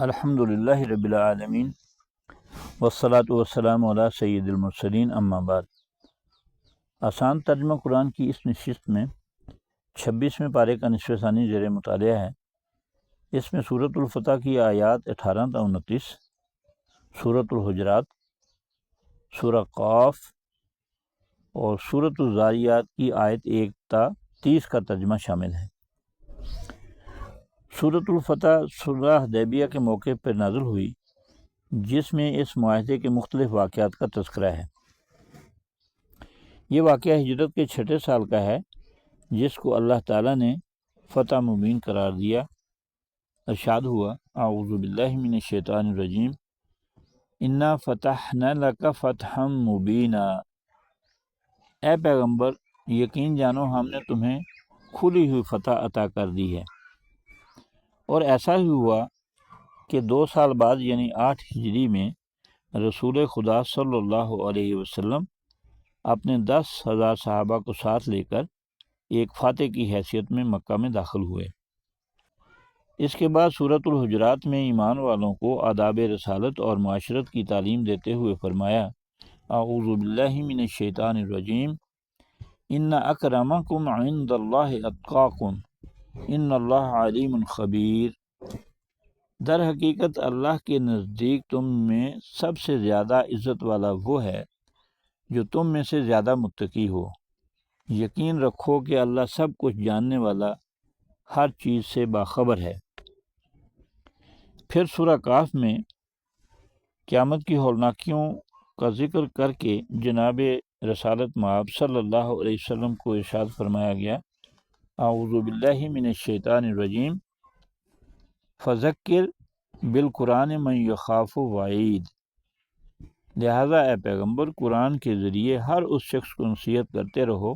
الحمد للہ رب العالمین والصلاة والسلام علی سید المرسلین اما بعد۔ آسان ترجمہ قرآن کی اس نشست میں 26ویں پارے کا نصف ثانی زیر مطالعہ ہے۔ اس میں سورۃ الفتح کی آیات 18 تا 29، سورۃ الحجرات، سورہ قاف اور سورۃ الذاریات کی آیت 1 تا 30 کا ترجمہ شامل ہے۔ سورۃ الفتح صلح حدیبیہ کے موقع پر نازل ہوئی، جس میں اس معاہدے کے مختلف واقعات کا تذکرہ ہے۔ یہ واقعہ ہجرت کے 6 سال کا ہے، جس کو اللہ تعالیٰ نے فتح مبین قرار دیا۔ ارشاد ہوا، اعوذ باللہ من الشیطان الرجیم، انا فتحنا لک فتحا مبینا۔ اے پیغمبر، یقین جانو ہم نے تمہیں کھلی ہوئی فتح عطا کر دی ہے۔ اور ایسا ہی ہوا کہ 2 سال بعد یعنی 8 ہجری میں رسول خدا صلی اللہ علیہ وسلم اپنے 10,000 صحابہ کو ساتھ لے کر ایک فاتح کی حیثیت میں مکہ میں داخل ہوئے۔ اس کے بعد سورۃ الحجرات میں ایمان والوں کو آداب رسالت اور معاشرت کی تعلیم دیتے ہوئے فرمایا، اعوذ باللہ من الشیطان الرجیم، ان اکرمکم عند اللہ اتقاکم ان اللہ علیم خبیر۔ در حقیقت اللہ کے نزدیک تم میں سب سے زیادہ عزت والا وہ ہے جو تم میں سے زیادہ متقی ہو۔ یقین رکھو کہ اللہ سب کچھ جاننے والا، ہر چیز سے باخبر ہے۔ پھر سورہ کاف میں قیامت کی ہولناکیوں کا ذکر کر کے جناب رسالت مآب صلی اللہ علیہ وسلم کو ارشاد فرمایا گیا، اعوذ باللہ من الشیطان الرجیم، فذکر بالقرآن من یخاف وعید۔ لہذا اے پیغمبر، قرآن کے ذریعے ہر اس شخص کو نصیحت کرتے رہو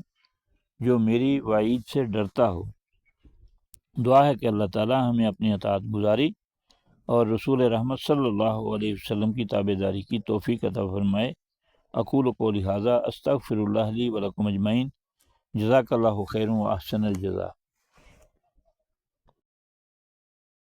جو میری وعید سے ڈرتا ہو۔ دعا ہے کہ اللہ تعالی ہمیں اپنی اطاعت گزاری اور رسول رحمت صلی اللہ علیہ وسلم کی تابعداری کی توفیق عطا فرمائے۔ اقول قولی ھذا استغفر اللہ لی ولکم اجمعین، جزاک اللہ خیر و احسن الجزاء۔